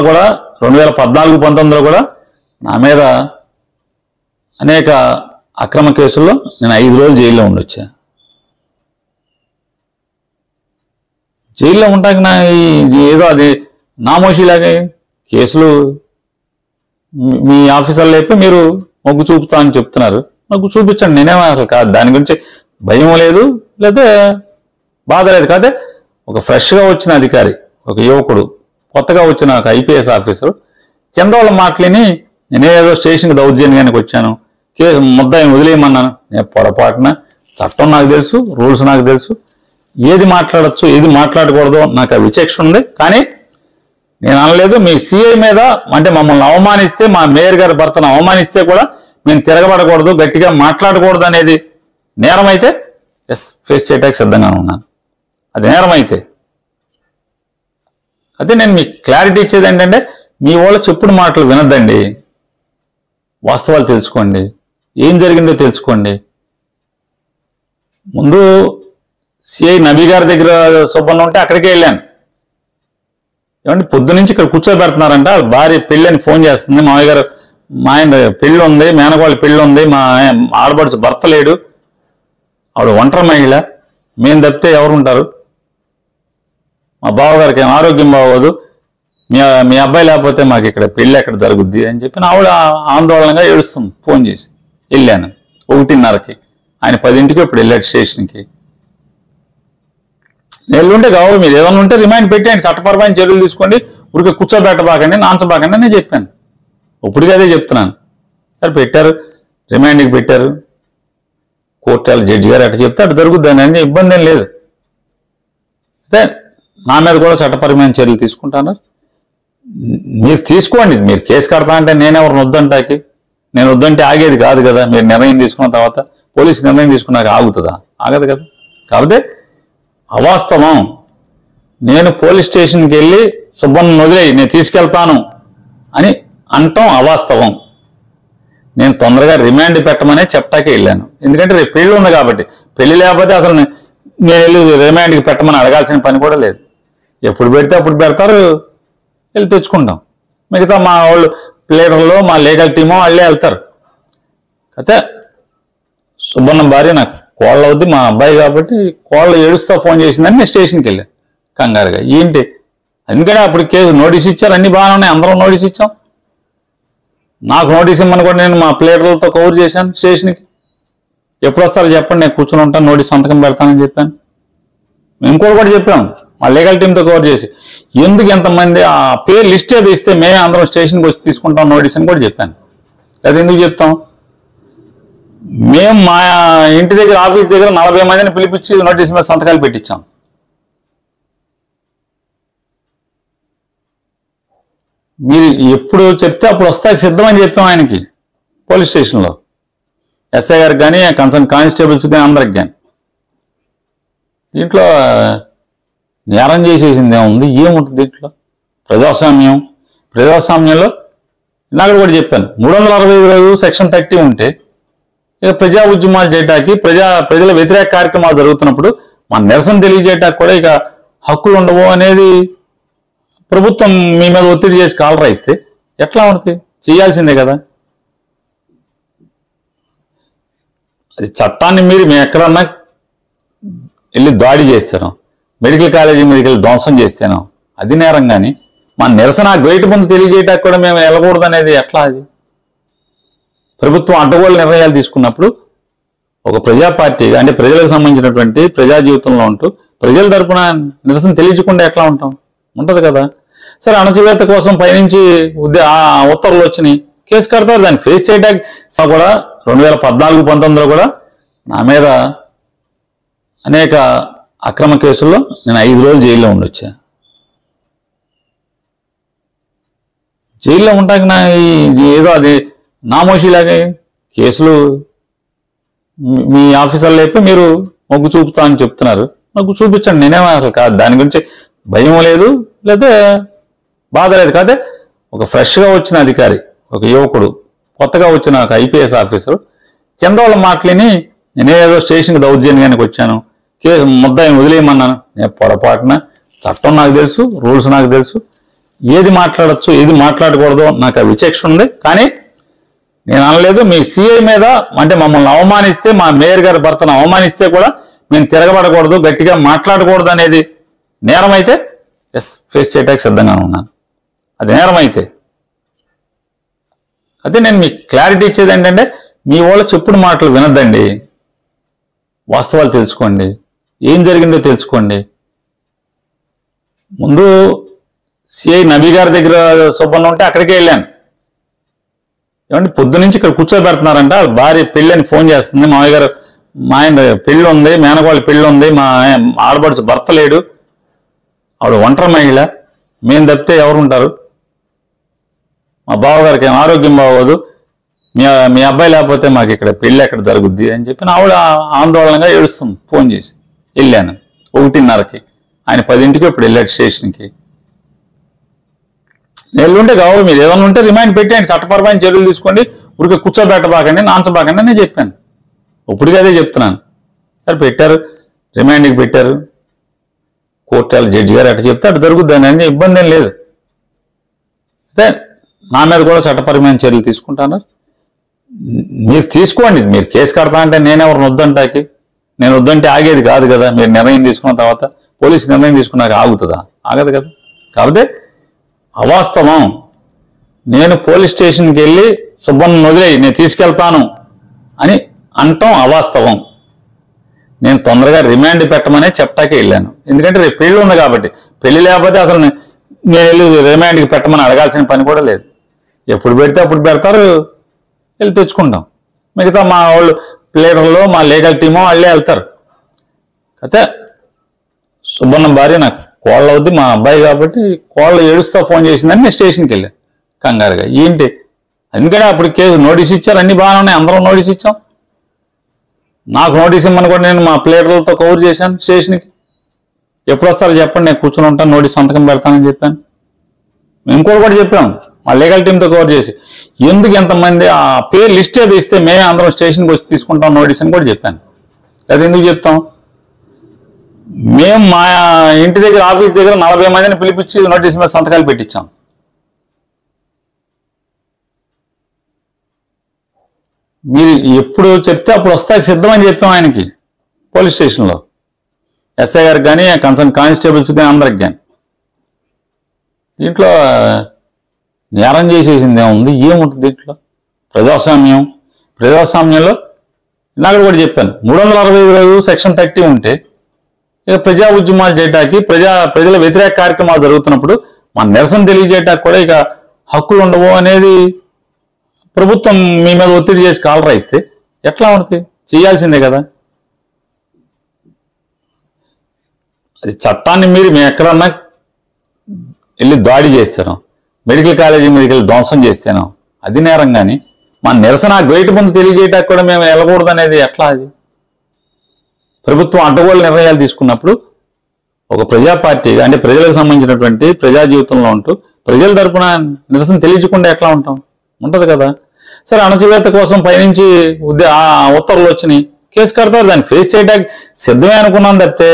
కూడా 2014-19లో కూడా నా మీద అనేక అక్రమ కేసుల్లో నేను 5 రోజులు జైల్లో ఉండొచ్చా. జైల్లో ఉంటాక నా ఏదో అది నామోషిలాగే కేసులు మీ ఆఫీసర్లు చెప్పి మీరు మొగ్గు చూపుతా అని చెప్తున్నారు. మొగ్గు చూపించండి, నేనేమో అసలు కాదు, దాని గురించి భయం లేదు, లేదా బాధ లేదు. కాదే ఒక ఫ్రెష్గా వచ్చిన అధికారి, ఒక యువకుడు, కొత్తగా వచ్చిన ఒక ఐపీఎస్ ఆఫీసర్ కింద వాళ్ళ మాటలని నేనేదో స్టేషన్కి దౌర్జన్యానికి వచ్చాను, ముద్దాయిని వదిలేయమన్నాను. నేను పొరపాటున చట్టం నాకు తెలుసు, రూల్స్ నాకు తెలుసు, ఏది మాట్లాడచ్చు ఏది మాట్లాడకూడదు నాకు ఆ విచక్షణ ఉంది. కానీ నేను అనలేదు. మీ సిఐ మీద అంటే మమ్మల్ని అవమానిస్తే, మా మేయర్ గారి భర్తను అవమానిస్తే కూడా మేము తిరగబడకూడదు, గట్టిగా మాట్లాడకూడదు అనేది నేరం అయితే ఫేస్ చేయడానికి సిద్ధంగానే ఉన్నాను. అది నేరం అయితే అదే నేను మీకు క్లారిటీ ఇచ్చేది ఏంటంటే, మీ వాళ్ళ చెప్పుడు మాటలు వినద్దండి, వాస్తవాలు తెలుసుకోండి, ఏం జరిగిందో తెలుసుకోండి. ముందు సిఐ నబీ గారి దగ్గర సుబ్బన్న ఉంటే అక్కడికే వెళ్ళాను. ఏమంటే పొద్దునుంచి ఇక్కడ కూర్చోబెడుతున్నారంట, భార్య పెళ్ళి అని ఫోన్ చేస్తుంది, మామయ్య గారు మా ఆయన పెళ్ళి ఉంది, మేనగోళ్ళ పెళ్ళి ఉంది, మా ఆడబడుచు భర్త లేడు, ఆవిడ ఒంటరి మహిళ, మేము తప్పితే ఎవరుంటారు, మా బావగారికి ఏం ఆరోగ్యం బాగోదు, మీ అబ్బాయి లేకపోతే మాకు ఇక్కడ పెళ్ళి ఎక్కడ జరుగుద్ది అని చెప్పి ఆవిడ ఆందోళనగా ఏడుస్తుంది. ఫోన్ చేసి వెళ్ళాను 1:30కి, ఆయన 10ంటికి ఇప్పుడు వెళ్ళాడు స్టేషన్కి. వెళ్ళుంటే కావాలి, మీరు ఏదైనా ఉంటే రిమైండ్ పెట్టండి, చట్టపరమైన చర్యలు తీసుకోండి, ఊరికే కూర్చోబెట్టబాకండి, నాంచబాకండి అని చెప్పాను. ఇప్పటికీ అదే చెప్తున్నాను. సరే పెట్టారు, రిమైండ్కి పెట్టారు, కోర్టు జడ్జి గారు అటు చెప్తే అటు జరుగుద్దని అని ఇబ్బంది ఏం లేదు. అయితే నా మీద కూడా చట్టపరమైన చర్యలు తీసుకుంటాను. మీరు తీసుకోండి, మీరు కేసు కడతా అంటే నేనెవరిని వద్దంటాకి, నేను వద్దంటే ఆగేది కాదు కదా. మీరు నిర్ణయం తీసుకున్న తర్వాత పోలీసు నిర్ణయం తీసుకున్నాక ఆగుతుందా? ఆగదు కదా. కాకపోతే అవాస్తవం, నేను పోలీస్ స్టేషన్కి వెళ్ళి సుబ్బన్న వదిలేయి నేను తీసుకెళ్తాను అని అంటాం అవాస్తవం. నేను తొందరగా రిమాండ్ పెట్టమనే చెప్పటాకే వెళ్ళాను. ఎందుకంటే రేపు పెళ్ళి ఉంది కాబట్టి. పెళ్లి లేకపోతే అసలు నేను వెళ్ళి రిమాండ్కి పెట్టమని అడగాల్సిన పని కూడా లేదు. ఎప్పుడు పెడితే అప్పుడు పెడతారు, వెళ్ళి తెచ్చుకుంటాం. మిగతా మా వాళ్ళు ప్లేయర్లో మా లీగల్ టీమో వాళ్ళే వెళ్తారు. అయితే సుబ్బన్న భార్య నాకు కోళ్ళ అవుద్ది, మా అబ్బాయి కాబట్టి కోళ్ళ ఏడుస్తా ఫోన్ చేసిందని నేను స్టేషన్కి వెళ్ళాను కంగారుగా. ఏంటి ఎందుకంటే అప్పుడు కేసు నోటీస్ ఇచ్చారు, అన్ని బాగానే ఉన్నాయి, అందరం నోటీస్ ఇచ్చాం. నాకు నోటీస్ ఇమ్మని కూడా నేను మా ప్లేయర్లతో కవర్ చేశాను స్టేషన్కి. ఎప్పుడు వస్తారో చెప్పండి, నేను కూర్చొని ఉంటాను, నోటీస్ సంతకం పెడతానని చెప్పాను. ఇంకోటి కూడా చెప్పాము మా లీగల్ టీంతో కవర్ చేసి, ఎందుకు ఎంతమంది ఆ పేరు లిస్ట్ ఏది ఇస్తే మేమే అందరం స్టేషన్కి వచ్చి తీసుకుంటాం నోటీస్ అని కూడా చెప్పాను. అది ఎందుకు చెప్తాం, మేము మా ఇంటి దగ్గర ఆఫీస్ దగ్గర 40 మందిని పిలిపించి నోటీస్ మీద సంతకాలు పెట్టించాం. మీరు ఎప్పుడు చెప్తే అప్పుడు వస్తాకి సిద్ధమని చెప్పాం ఆయనకి పోలీస్ స్టేషన్లో, ఎస్ఐ గారికి కానీ కన్సర్న్ కానిస్టేబుల్స్ కానీ అందరికి కానీ. దీంట్లో నేరం చేసేసింది ఏముంది, ఏముంటుంది దీంట్లో? ప్రజాస్వామ్యంలో ఇందాక కూడా చెప్పాను, 365 సెక్షన్ 30 ఉంటే ఇక ప్రజా ఉద్యమాలు చేయటానికి ప్రజల వ్యతిరేక కార్యక్రమాలు జరుగుతున్నప్పుడు మన నిరసన తెలియజేయటానికి కూడా ఇక హక్కులు ఉండవు అనేది ప్రభుత్వం మీ మీద ఒత్తిడి చేసి కాలరా ఇస్తే ఎట్లా ఉంటుంది? చేయాల్సిందే కదా. అది చట్టాన్ని మీరు మేము ఎక్కడన్నా వెళ్ళి దాడి చేస్తాను, మెడికల్ కాలేజీ మీదకి వెళ్ళి ధ్వంసం చేస్తాను, అది నేరం. కానీ మన నిరసన బయట ముందు తెలియజేయటానికి కూడా మేము వెళ్ళకూడదు అనేది ఎట్లా? అది ప్రభుత్వం అడ్డగోలు నిర్ణయాలు తీసుకున్నప్పుడు ఒక ప్రజా పార్టీ అంటే ప్రజలకు సంబంధించినటువంటి ప్రజా జీవితంలో ఉంటూ ప్రజల తరపున నిరసన తెలియజేయకుండా ఎట్లా ఉంటాం? ఉంటుంది కదా. సరే అణచివేత కోసం పైనుంచి ఉత్తర్వులు వచ్చినాయి, కేసు కడతారు, దాన్ని ఫేస్ చేయడానికి కూడా 2014-19లో కూడా నా మీద అనేక అక్రమ కేసుల్లో నేను 5 రోజులు జైల్లో ఉండొచ్చా. జైల్లో ఉంటాక నా ఏదో అది నామోషిలాగే కేసులు మీ ఆఫీసర్లు చెప్పి మీరు మొగ్గు చూపుతా అని చెప్తున్నారు. మొగ్గు చూపించండి, నేనేమో అసలు కాదు, దాని గురించి భయం లేదు, లేదా బాధ లేదు. కాదే ఒక ఫ్రెష్గా వచ్చిన అధికారి, ఒక యువకుడు, కొత్తగా వచ్చిన ఒక ఐపీఎస్ ఆఫీసర్ కింద వాళ్ళ మాటలని నేనేదో స్టేషన్కి దౌర్జన్యానికి వచ్చాను, ముద్దాయిని వదిలేయమన్నాను. నేను పొరపాటున చట్టం నాకు తెలుసు, రూల్స్ నాకు తెలుసు, ఏది మాట్లాడచ్చు ఏది మాట్లాడకూడదు నాకు ఆ విచక్షణ ఉంది. కానీ నేను అనలేదు మీ సిఐ మీద అంటే మమ్మల్ని అవమానిస్తే, మా మేయర్ గారి భర్తను అవమానిస్తే కూడా మేము తిరగబడకూడదు, గట్టిగా మాట్లాడకూడదు అనేది నేరం అయితే ఎస్ ఫేస్ చేయడానికి సిద్ధంగా ఉన్నాను. అది నేరం అయితే అదే నేను మీకు క్లారిటీ ఇచ్చేది ఏంటంటే మీ వాళ్ళ చెప్పుడు మాటలు వినద్దండి, వాస్తవాలు తెలుసుకోండి, ఏం జరిగిందో తెలుసుకోండి. ముందు సిఐ నబీ గారి దగ్గర సుబ్బన్న ఉంటే అక్కడికే వెళ్ళాను. ఏమంటే పొద్దు నుంచి ఇక్కడ కూర్చోబెడుతున్నారంట, వాళ్ళ భార్య పెళ్ళి అని ఫోన్ చేస్తుంది, మామయ్య గారు మా ఆయన పెళ్ళి ఉంది, మేనకోళ్ళ పెళ్ళి ఉంది, మా ఆడబడుచు భర్త లేడు, ఆవిడ ఒంటరి మహిళ, మేము తప్పితే ఎవరుంటారు, మా బావగారికి ఏం ఆరోగ్యం బాగోదు, మీ అబ్బాయి లేకపోతే మాకు ఇక్కడ పెళ్ళి ఎక్కడ జరుగుద్ది అని చెప్పి ఆవిడ ఆందోళనగా ఏడుస్తుంది. ఫోన్ చేసి వెళ్ళాను 1:30కి, ఆయన 10ంటికి ఇప్పుడు వెళ్ళాడు స్టేషన్కి. నెల్లుంటే కావాలి, మీరు ఏదైనా ఉంటే రిమైండ్ పెట్టండి, చట్టపరమైన చర్యలు తీసుకోండి, ఊరికే కూర్చోబెట్టబాకండి, నాంచబాకండి నేను చెప్పాను. ఇప్పటికీ అదే చెప్తున్నాను. సరే పెట్టారు, రిమైండ్కి పెట్టారు, కోర్టు జడ్జి గారు అట్లా చెప్తే అటు జరుగుద్ది అని ఇబ్బంది ఏం లేదు. అయితే నా మీద కూడా చట్టపరమైన చర్యలు తీసుకుంటాను. మీరు తీసుకోండి, మీరు కేసు కడతా అంటే నేనెవరిని వద్దంటాకి, నేను వద్దంటే ఆగేది కాదు కదా. మీరు నిర్ణయం తీసుకున్న తర్వాత పోలీసు నిర్ణయం తీసుకున్నాక ఆగుతుందా? ఆగదు కదా. కాకపోతే అవాస్తవం, నేను పోలీస్ స్టేషన్కి వెళ్ళి సుబ్బన్న వదిలేయి నేను తీసుకెళ్తాను అని అంటాం అవాస్తవం. నేను తొందరగా రిమాండ్ పెట్టమనే చెప్పటాకే వెళ్ళాను. ఎందుకంటే రేపు పెళ్లి ఉంది కాబట్టి, పెళ్లి లేకపోతే అసలు నేను వెళ్ళి రిమాండ్కి పెట్టమని అడగాల్సిన పని కూడా లేదు. ఎప్పుడు పెడితే అప్పుడు పెడతారు, వెళ్ళి తెచ్చుకుంటాం. మిగతా మా వాళ్ళు ప్లేడర్లో మా లీగల్ టీమో వాళ్ళే వెళ్తారు. అయితే సుబ్బన్న భార్య నాకు కోళ్ళ అవుద్ది, మా అబ్బాయి కాబట్టి కోళ్ళ ఏడుస్తా ఫోన్ చేసిందని నేను స్టేషన్కి వెళ్ళాను కంగారుగా. ఏంటి ఎందుకంటే అప్పుడు కేసు నోటీస్ ఇచ్చారు, అన్ని బాగానే ఉన్నాయి, అందరం నోటీస్ ఇచ్చాం. నాకు నోటీస్ ఇమ్మని కూడా నేను మా ప్లేడర్లతో కవర్ చేశాను స్టేషన్కి. ఎప్పుడు వస్తారో చెప్పండి, నేను కూర్చొని ఉంటాను, నోటీస్ సంతకం పెడతానని చెప్పాను. ఇంకోటి కూడా చెప్పాము మా లీగల్ టీంతో కవర్ చేసి, ఎందుకు ఎంతమంది ఆ పేరు లిస్ట్ ఏది ఇస్తే మేమే అందరం స్టేషన్కి వచ్చి తీసుకుంటాం నోటీస్ అని కూడా చెప్పాను. అది ఎందుకు చెప్తాం, మేము మా ఇంటి దగ్గర ఆఫీస్ దగ్గర 40 మందిని పిలిపించి నోటీస్ మీద సంతకాలు పెట్టించాం. మీరు ఎప్పుడు చెప్తే అప్పుడు వస్తాకి సిద్ధమని చెప్పాం ఆయనకి పోలీస్ స్టేషన్లో, ఎస్ఐ గారికి కానీ కన్సర్న్ కానిస్టేబుల్స్ కానీ అందరికి కానీ. దీంట్లో నేరం చేసేసింది ఏముంది, ఏముంటుంది దీంట్లో? ప్రజాస్వామ్యంలో ఇందాక కూడా చెప్పాను, 365 రోజులు సెక్షన్ 30 ఉంటే ఇక ప్రజా ఉద్యమాలు చేయటానికి ప్రజల వ్యతిరేక కార్యక్రమాలు జరుగుతున్నప్పుడు మన నిరసన తెలియజేయటానికి కూడా ఇక హక్కులు ఉండవు అనేది ప్రభుత్వం మీ మీద ఒత్తిడి చేసి కాలరా ఇస్తే ఎట్లా ఉంటుంది? చేయాల్సిందే కదా. అది చట్టాన్ని మీరు మేము ఎక్కడన్నా వెళ్ళి దాడి చేస్తాను, మెడికల్ కాలేజీ మీదకి వెళ్ళి ధ్వంసం చేస్తాను, అది నేరం. కానీ మన నిరసన బయట ముందు తెలియజేయటానికి కూడా మేము వెళ్ళకూడదు అనేది ఎట్లా? అది ప్రభుత్వం అడ్డగోలు నిర్ణయాలు తీసుకున్నప్పుడు ఒక ప్రజా పార్టీ అంటే ప్రజలకు సంబంధించినటువంటి ప్రజా జీవితంలో ఉంటూ ప్రజల తరపున నిరసన తెలియకుండా ఎట్లా ఉంటాం? ఉంటుంది కదా. సరే అణచివేత కోసం పైనుంచి ఉత్తర్వులు వచ్చినాయి, కేసు కడతారు, దాన్ని ఫేస్ చేయడానికి సిద్ధమే అనుకున్నాను తప్పితే